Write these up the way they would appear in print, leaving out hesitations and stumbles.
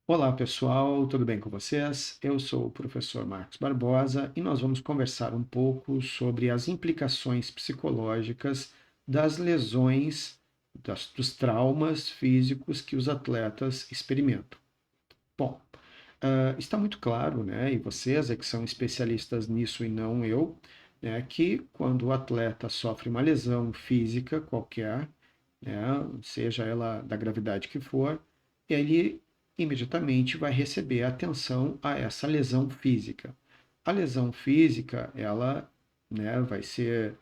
Olá pessoal, tudo bem com vocês? Eu sou o professor Marcos Barbosa e nós vamos conversar um pouco sobre as implicações psicológicas das lesões, dos traumas físicos que os atletas experimentam. Bom, está muito claro, né, e vocês é que são especialistas nisso e não eu, né, que quando o atleta sofre uma lesão física qualquer, né, seja ela da gravidade que for, ele imediatamente vai receber atenção a essa lesão física. A lesão física, ela, né, vai ser,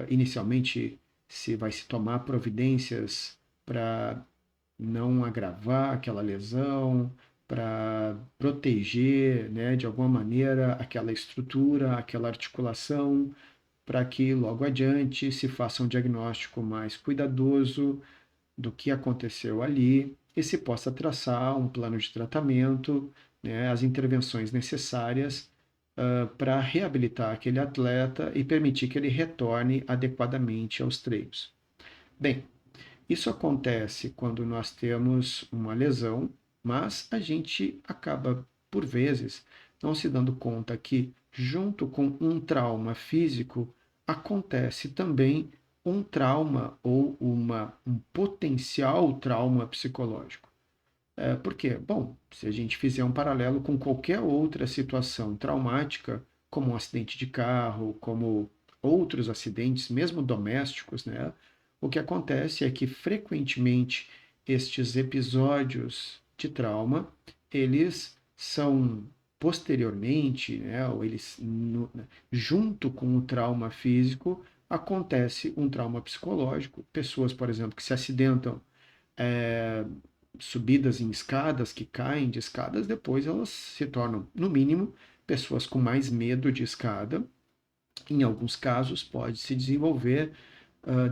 inicialmente, se vai se tomar providências para não agravar aquela lesão, para proteger, né, de alguma maneira aquela estrutura, aquela articulação, para que logo adiante se faça um diagnóstico mais cuidadoso do que aconteceu ali e se possa traçar um plano de tratamento, né, as intervenções necessárias para reabilitar aquele atleta e permitir que ele retorne adequadamente aos treinos. Bem, isso acontece quando nós temos uma lesão, mas a gente acaba, por vezes, não se dando conta que, junto com um trauma físico, acontece também um trauma ou um potencial trauma psicológico. Por quê? Bom, se a gente fizer um paralelo com qualquer outra situação traumática, como um acidente de carro, como outros acidentes, mesmo domésticos, né? O que acontece é que frequentemente estes episódios de trauma, eles são posteriormente, né, ou eles junto com o trauma físico, acontece um trauma psicológico. Pessoas, por exemplo, que se acidentam é, subidas em escadas, que caem de escadas, depois elas se tornam, no mínimo, pessoas com mais medo de escada. Em alguns casos, pode se desenvolver,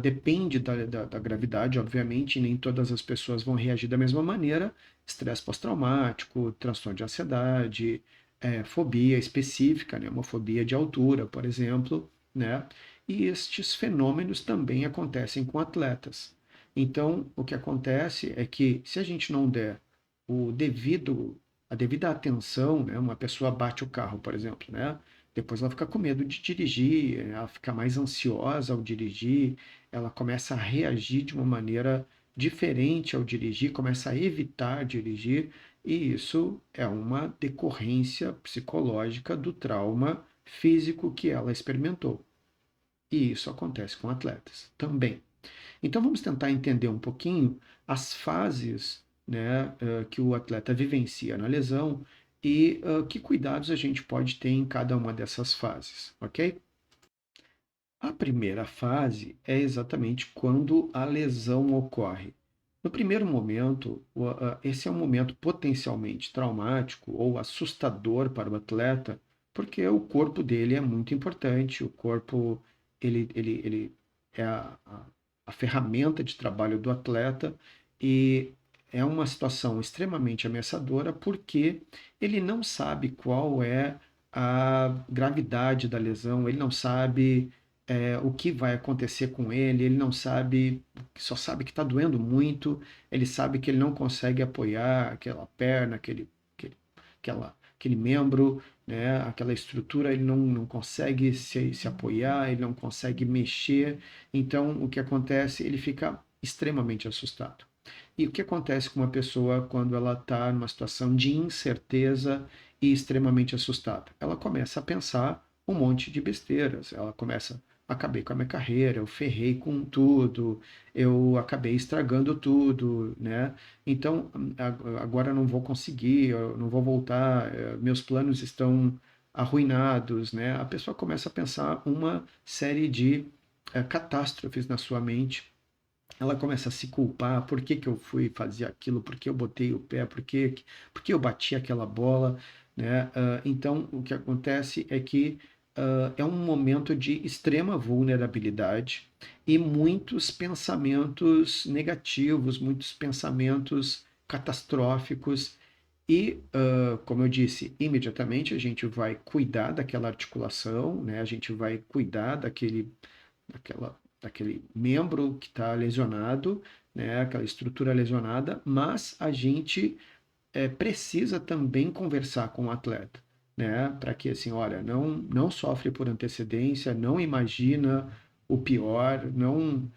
depende da gravidade, obviamente, nem todas as pessoas vão reagir da mesma maneira. Estresse pós-traumático, transtorno de ansiedade, fobia específica, né, uma fobia de altura, por exemplo, né? E estes fenômenos também acontecem com atletas. Então, o que acontece é que se a gente não der o devido, a devida atenção, né, uma pessoa bate o carro, por exemplo, né? Depois ela fica com medo de dirigir, ela fica mais ansiosa ao dirigir, ela começa a reagir de uma maneira diferente ao dirigir, começa a evitar dirigir, e isso é uma decorrência psicológica do trauma físico que ela experimentou. E isso acontece com atletas também. Então vamos tentar entender um pouquinho as fases, né, que o atleta vivencia na lesão e que cuidados a gente pode ter em cada uma dessas fases, ok? A primeira fase é exatamente quando a lesão ocorre. No primeiro momento, esse é um momento potencialmente traumático ou assustador para o atleta, porque o corpo dele é muito importante, o corpo ele é a ferramenta de trabalho do atleta e é uma situação extremamente ameaçadora porque ele não sabe qual é a gravidade da lesão, ele não sabe o que vai acontecer com ele, ele não sabe, só sabe que está doendo muito, ele sabe que ele não consegue apoiar aquela perna, aquele membro, né, aquela estrutura, ele não consegue se apoiar, ele não consegue mexer, então o que acontece? Ele fica extremamente assustado. E o que acontece com uma pessoa quando ela está numa situação de incerteza e extremamente assustada? Ela começa a pensar um monte de besteiras, ela começa acabei com a minha carreira, eu ferrei com tudo, eu acabei estragando tudo, né? Então, agora eu não vou conseguir, eu não vou voltar, meus planos estão arruinados, né? A pessoa começa a pensar uma série de catástrofes na sua mente. Ela começa a se culpar, por que que eu fui fazer aquilo, por que eu botei o pé, por que eu bati aquela bola, né? Então, o que acontece é que é um momento de extrema vulnerabilidade e muitos pensamentos negativos, muitos pensamentos catastróficos. E, como eu disse, imediatamente a gente vai cuidar daquela articulação, né? A gente vai cuidar daquele membro que está lesionado, né? Aquela estrutura lesionada, mas a gente precisa também conversar com o atleta, né? Para que assim, olha, não sofre por antecedência, não imagina o pior, não.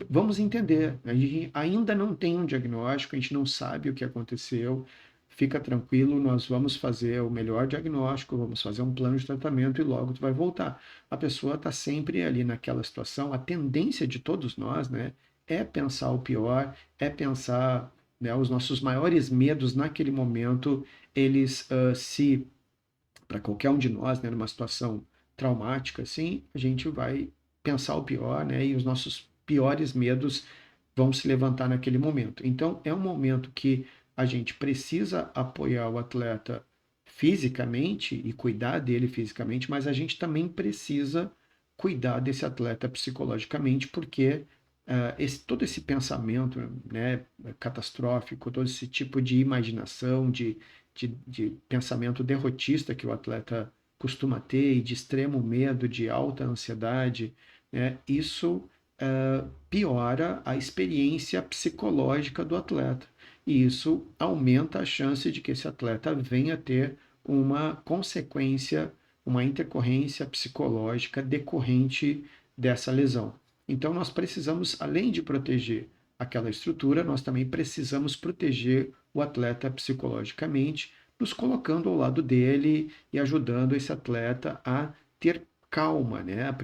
Vamos entender, a gente ainda não tem um diagnóstico, a gente não sabe o que aconteceu. Fica tranquilo, nós vamos fazer o melhor diagnóstico, vamos fazer um plano de tratamento e logo tu vai voltar. A pessoa está sempre ali naquela situação, a tendência de todos nós, né, é pensar o pior, é pensar, né, os nossos maiores medos naquele momento, eles se, para qualquer um de nós, né, numa situação traumática, assim, a gente vai pensar o pior, né, e os nossos piores medos vão se levantar naquele momento. Então, é um momento que a gente precisa apoiar o atleta fisicamente e cuidar dele fisicamente, mas a gente também precisa cuidar desse atleta psicologicamente, porque todo esse pensamento, né, catastrófico, todo esse tipo de imaginação, de pensamento derrotista que o atleta costuma ter, e de extremo medo, de alta ansiedade, né, isso piora a experiência psicológica do atleta. E isso aumenta a chance de que esse atleta venha a ter uma consequência, uma intercorrência psicológica decorrente dessa lesão. Então, nós precisamos, além de proteger aquela estrutura, nós também precisamos proteger o atleta psicologicamente, nos colocando ao lado dele e ajudando esse atleta a ter calma, né?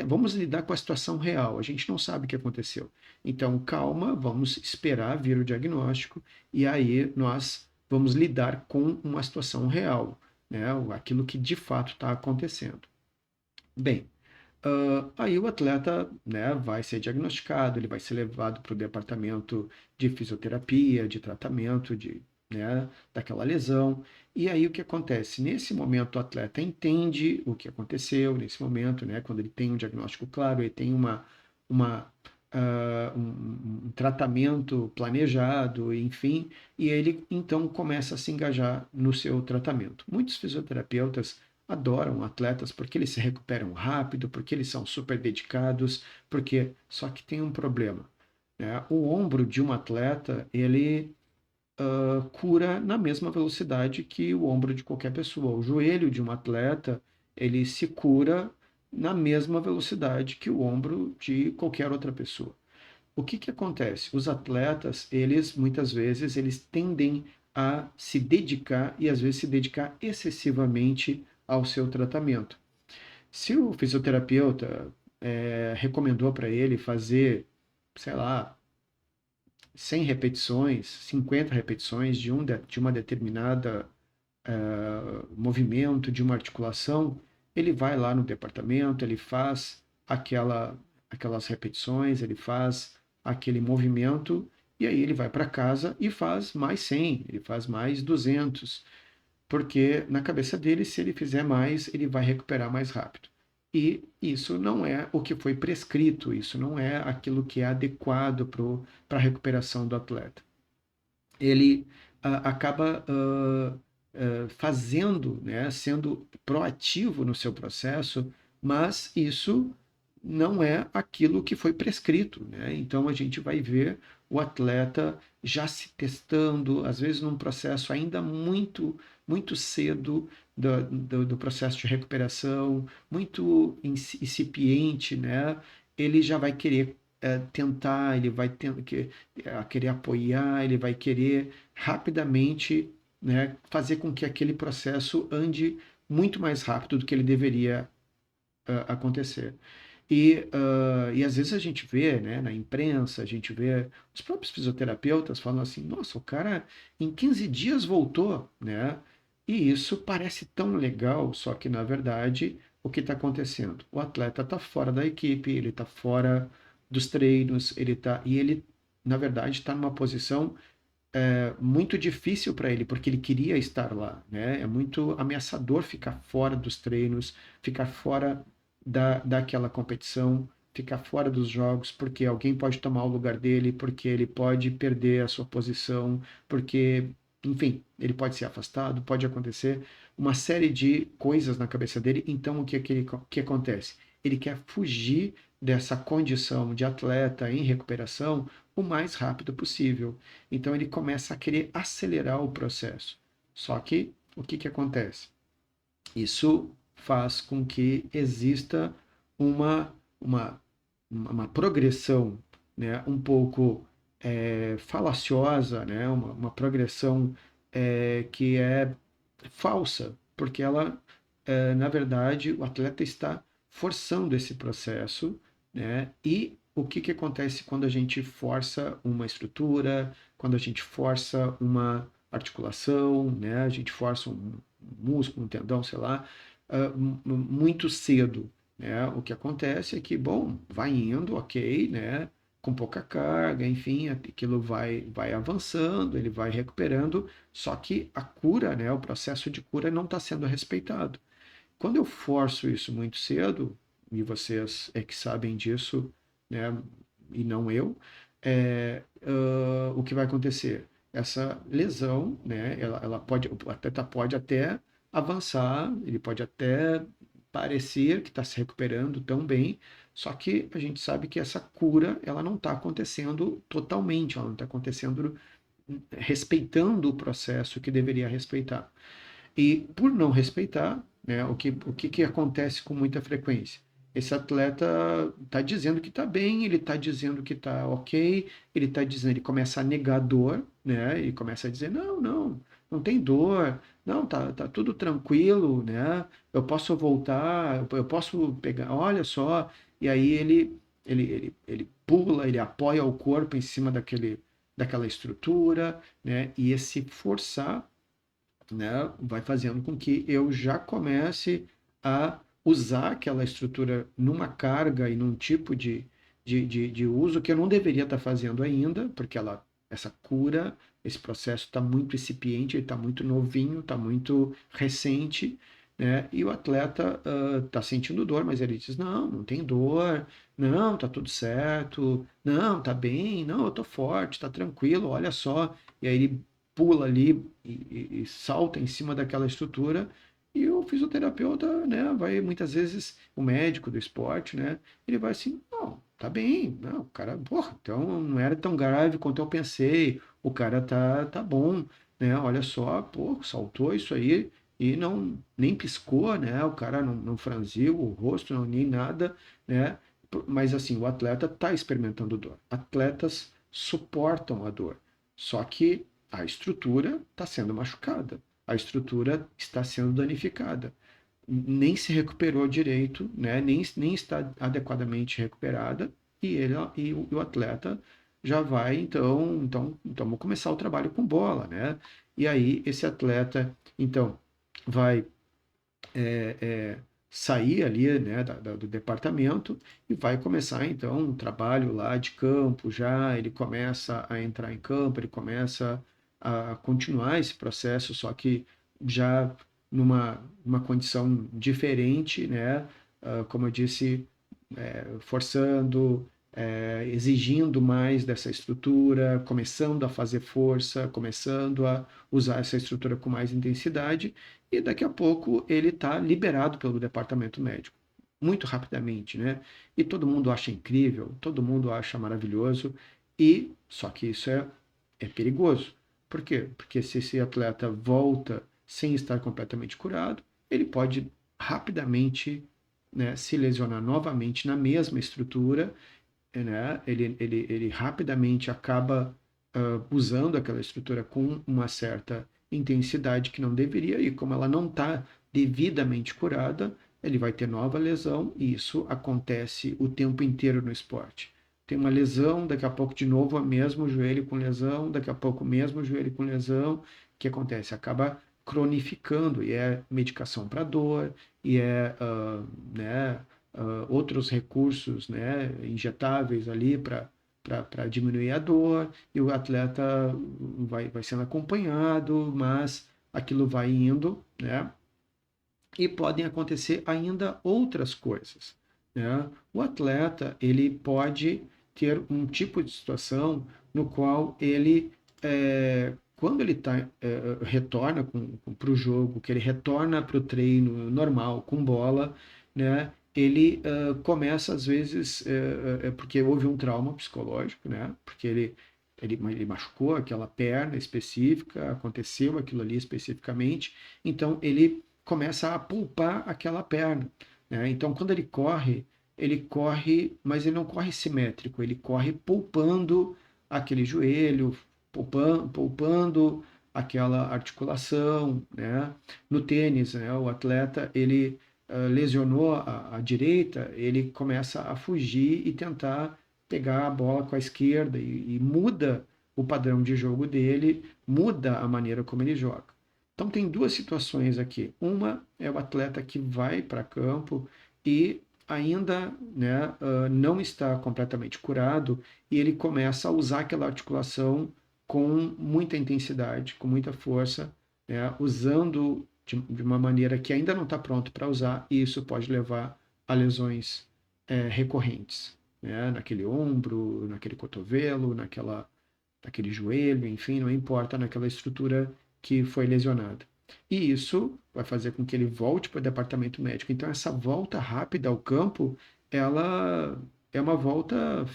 Vamos lidar com a situação real. A gente não sabe o que aconteceu. Então, calma, vamos esperar vir o diagnóstico e aí nós vamos lidar com uma situação real, né? Aquilo que de fato está acontecendo. Bem, aí o atleta, né, vai ser diagnosticado, ele vai ser levado para o departamento de fisioterapia, de tratamento, né, daquela lesão. E aí o que acontece? Nesse momento o atleta entende o que aconteceu, nesse momento, né, quando ele tem um diagnóstico claro, ele tem uma, um tratamento planejado, enfim, e ele então começa a se engajar no seu tratamento. Muitos fisioterapeutas adoram atletas porque eles se recuperam rápido, porque eles são super dedicados, porque só que tem um problema, né? O ombro de um atleta ele cura na mesma velocidade que o ombro de qualquer pessoa. O joelho de um atleta ele se cura na mesma velocidade que o ombro de qualquer outra pessoa. O que que acontece? Os atletas, eles muitas vezes eles tendem a se dedicar e às vezes se dedicar excessivamente ao seu tratamento. Se o fisioterapeuta recomendou para ele fazer, sei lá, 100 repetições, 50 repetições de uma determinada movimento, de uma articulação, ele vai lá no departamento, ele faz aquelas repetições, ele faz aquele movimento, e aí ele vai para casa e faz mais 100, ele faz mais 200, porque na cabeça dele, se ele fizer mais, ele vai recuperar mais rápido. E isso não é o que foi prescrito, isso não é aquilo que é adequado para a recuperação do atleta. Ele acaba fazendo, né, sendo proativo no seu processo, mas isso não é aquilo que foi prescrito, né? Então a gente vai ver o atleta já se testando, às vezes num processo ainda muito cedo do processo de recuperação, muito incipiente, né? Ele já vai querer tentar, ele vai querer apoiar, ele vai querer rapidamente, né, fazer com que aquele processo ande muito mais rápido do que ele deveria acontecer. E às vezes a gente vê, né, na imprensa, a gente vê os próprios fisioterapeutas falando assim, nossa, o cara em 15 dias voltou, né? E isso parece tão legal, só que na verdade o que está acontecendo? O atleta está fora da equipe, ele está fora dos treinos, ele na verdade está numa posição muito difícil para ele, porque ele queria estar lá, né? É muito ameaçador ficar fora dos treinos, ficar fora daquela competição, ficar fora dos jogos, porque alguém pode tomar o lugar dele, porque ele pode perder a sua posição, porque, enfim, ele pode ser afastado, pode acontecer uma série de coisas na cabeça dele. Então, que acontece? Ele quer fugir dessa condição de atleta em recuperação, o mais rápido possível. Então ele começa a querer acelerar o processo. Só que o que acontece? Isso faz com que exista uma, uma, uma progressão, né, um pouco falaciosa, né, uma progressão que é falsa, porque ela, na verdade, o atleta está forçando esse processo, né, e o que acontece quando a gente força uma estrutura, quando a gente força uma articulação, né, a gente força um músculo, um tendão, sei lá, muito cedo, né? O que acontece é que, bom, vai indo, ok, né? Com pouca carga, enfim, aquilo vai avançando, ele vai recuperando, só que a cura, né? O processo de cura não está sendo respeitado. Quando eu forço isso muito cedo, e vocês é que sabem disso, né? E não eu, o que vai acontecer? Essa lesão, né? Ela pode, o atleta pode até avançar, ele pode até parecer que está se recuperando tão bem, só que a gente sabe que essa cura ela não está acontecendo totalmente, ela não está acontecendo respeitando o processo que deveria respeitar. E por não respeitar, né, o que acontece com muita frequência? Esse atleta está dizendo que está bem, ele está dizendo que está ok, ele está dizendo, ele começa a negar dor, né? Ele começa a dizer, não tem dor, não, tá tudo tranquilo, né? Eu posso voltar, eu posso pegar, olha só, e aí ele pula, ele apoia o corpo em cima daquela estrutura, né? E esse forçar, né, vai fazendo com que eu já comece a usar aquela estrutura numa carga e num tipo de uso que eu não deveria estar fazendo ainda, porque essa cura, esse processo está muito incipiente, ele está muito novinho, está muito recente, né? E o atleta está sentindo dor, mas ele diz, não tem dor, não, tá tudo certo, não, tá bem, não, eu tô forte, tá tranquilo, olha só. E aí ele pula ali e salta em cima daquela estrutura e o fisioterapeuta, né, vai muitas vezes, o médico do esporte, né, ele vai assim, não, tá bem, não, o cara, porra, então não era tão grave quanto eu pensei, o cara tá bom, né, olha só, pô, saltou isso aí e não, nem piscou, né, o cara não franziu o rosto, não, nem nada, né, mas assim, o atleta está experimentando dor, atletas suportam a dor, só que a estrutura está sendo machucada, a estrutura está sendo danificada, nem se recuperou direito, né? nem está adequadamente recuperada, e o atleta já vai, então vamos começar o trabalho com bola, né? E aí esse atleta, então, vai é, é, sair ali, né, do departamento e vai começar então um trabalho lá de campo já, ele começa a entrar em campo, ele começa a continuar esse processo, só que já numa condição diferente, né, como eu disse, forçando, exigindo mais dessa estrutura, começando a fazer força, começando a usar essa estrutura com mais intensidade, e daqui a pouco ele está liberado pelo departamento médico, muito rapidamente, né? E todo mundo acha incrível, todo mundo acha maravilhoso, e só que isso é perigoso. Por quê? Porque se esse atleta volta sem estar completamente curado, ele pode rapidamente, né, se lesionar novamente na mesma estrutura, né? Ele rapidamente acaba usando aquela estrutura com uma certa intensidade que não deveria, e como ela não está devidamente curada, ele vai ter nova lesão, e isso acontece o tempo inteiro no esporte. Tem uma lesão, daqui a pouco de novo o mesmo joelho com lesão, daqui a pouco o mesmo joelho com lesão. O que acontece? Acaba cronificando, e é medicação para dor, e né, outros recursos, né, injetáveis ali para diminuir a dor, e o atleta vai sendo acompanhado, mas aquilo vai indo, né? E podem acontecer ainda outras coisas, né? O atleta, ele pode ter um tipo de situação no qual ele, quando ele retorna para o jogo, que ele retorna para o treino normal, com bola, né? ele começa, às vezes, porque houve um trauma psicológico, né? Porque ele machucou aquela perna específica, aconteceu aquilo ali especificamente, então ele começa a pulpar aquela perna, né? Então, quando ele corre, mas ele não corre simétrico, ele corre pulpando aquele joelho, pulpando aquela articulação, né? No tênis, né? O atleta, ele lesionou a direita, ele começa a fugir e tentar pegar a bola com a esquerda e muda o padrão de jogo dele, muda a maneira como ele joga. Então tem duas situações aqui. Uma é o atleta que vai para campo e ainda, né, não está completamente curado e ele começa a usar aquela articulação com muita intensidade, com muita força, né, usando de uma maneira que ainda não está pronto para usar, e isso pode levar a lesões recorrentes, né? Naquele ombro, naquele cotovelo, naquele joelho, enfim, não importa, naquela estrutura que foi lesionada. E isso vai fazer com que ele volte para o departamento médico. Então, essa volta rápida ao campo, ela é uma volta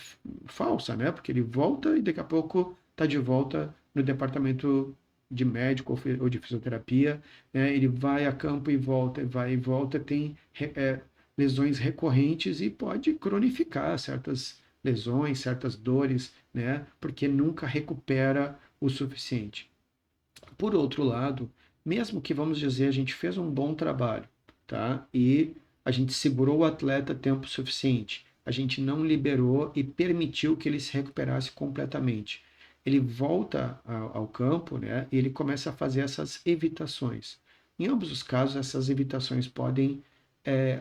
falsa, né? Porque ele volta e daqui a pouco está de volta no departamento de médico ou de fisioterapia, né? Ele vai a campo e volta, vai e volta, tem lesões recorrentes e pode cronificar certas lesões, certas dores, né? Porque nunca recupera o suficiente. Por outro lado, mesmo que, vamos dizer, a gente fez um bom trabalho, tá? E a gente segurou o atleta tempo suficiente, a gente não liberou e permitiu que ele se recuperasse completamente. Ele volta ao campo, né? E ele começa a fazer essas evitações. Em ambos os casos, essas evitações podem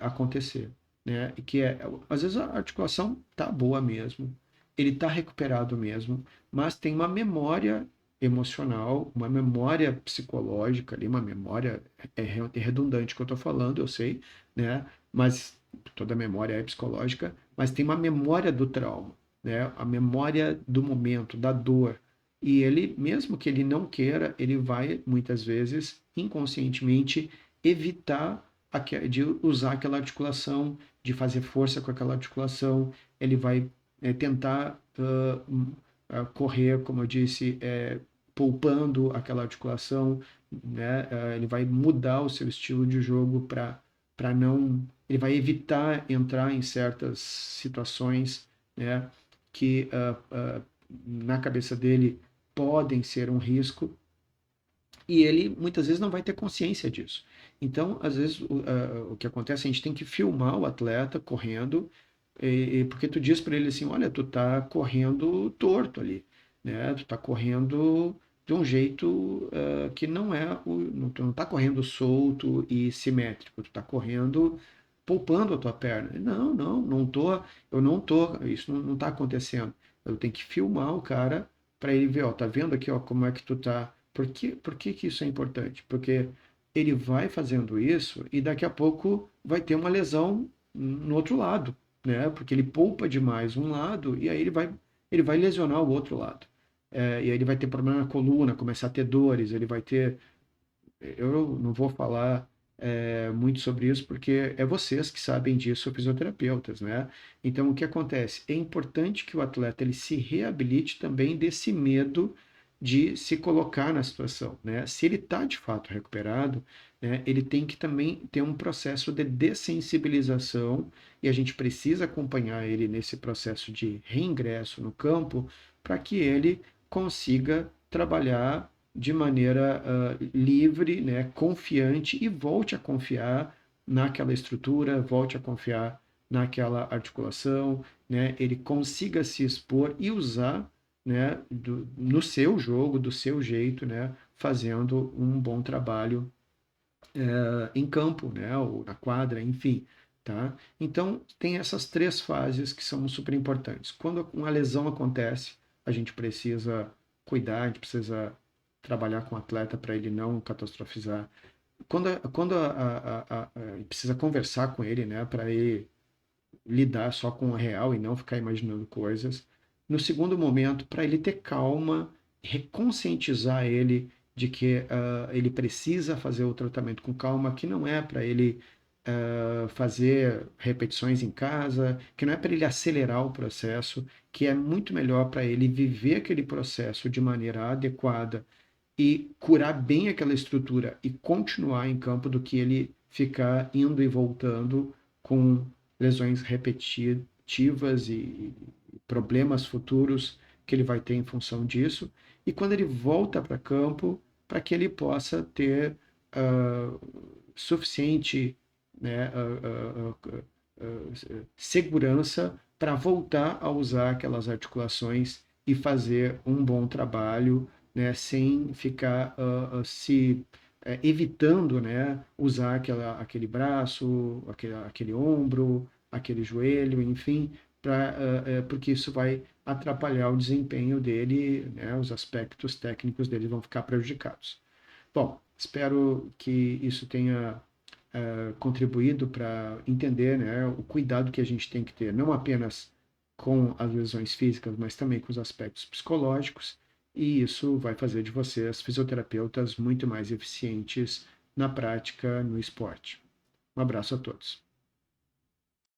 acontecer, né? E que às vezes a articulação tá boa mesmo, ele tá recuperado mesmo, mas tem uma memória emocional, uma memória psicológica ali, uma memória redundante que eu estou falando, eu sei, né? Mas toda memória é psicológica, mas tem uma memória do trauma, né? A memória do momento, da dor. E ele, mesmo que ele não queira, ele vai muitas vezes inconscientemente evitar de usar aquela articulação, de fazer força com aquela articulação, ele vai tentar correr, como eu disse, poupando aquela articulação, né? Ele vai mudar o seu estilo de jogo para não, ele vai evitar entrar em certas situações, né? Que na cabeça dele podem ser um risco e ele muitas vezes não vai ter consciência disso. Então, às vezes, o que acontece, a gente tem que filmar o atleta correndo, porque tu diz para ele assim, olha, tu tá correndo torto ali, né? Tu tá correndo de um jeito que não é tu não tá correndo solto e simétrico, tu tá correndo poupando a tua perna. Não tô, eu não tô, isso não tá acontecendo. Eu tenho que filmar o cara para ele ver, ó, tá vendo aqui, ó, como é que tu tá. Por que isso é importante? Porque ele vai fazendo isso e daqui a pouco vai ter uma lesão no outro lado, né? Porque ele poupa demais um lado e aí ele vai lesionar o outro lado. E aí ele vai ter problema na coluna, começar a ter dores, ele vai ter. Eu não vou falar muito sobre isso porque é vocês que sabem disso, fisioterapeutas, né? Então o que acontece? É importante que o atleta ele se reabilite também desse medo de se colocar na situação, né? Se ele está de fato recuperado, né, ele tem que também ter um processo de dessensibilização e a gente precisa acompanhar ele nesse processo de reingresso no campo para que ele consiga trabalhar de maneira livre, né, confiante e volte a confiar naquela estrutura, volte a confiar naquela articulação, né, ele consiga se expor e usar, né, no seu jogo, do seu jeito, né, fazendo um bom trabalho em campo, né, ou na quadra, enfim, tá? Então tem essas três fases que são super importantes. Quando uma lesão acontece, a gente precisa cuidar, a gente precisa trabalhar com o atleta para ele não catastrofizar. Quando precisa conversar com ele, né, para ele lidar só com o real e não ficar imaginando coisas. No segundo momento, para ele ter calma, reconscientizar ele de que ele precisa fazer o tratamento com calma, que não é para ele fazer repetições em casa, que não é para ele acelerar o processo, que é muito melhor para ele viver aquele processo de maneira adequada e curar bem aquela estrutura e continuar em campo do que ele ficar indo e voltando com lesões repetitivas e problemas futuros que ele vai ter em função disso. E quando ele volta para campo, para que ele possa ter suficiente, né, segurança para voltar a usar aquelas articulações e fazer um bom trabalho, né, sem ficar evitando, né, usar aquele braço, aquele ombro, aquele joelho, enfim, porque isso vai atrapalhar o desempenho dele, né, os aspectos técnicos dele vão ficar prejudicados. Bom, espero que isso tenha contribuído para entender, né, o cuidado que a gente tem que ter, não apenas com as lesões físicas, mas também com os aspectos psicológicos, e isso vai fazer de vocês, fisioterapeutas, muito mais eficientes na prática no esporte. Um abraço a todos.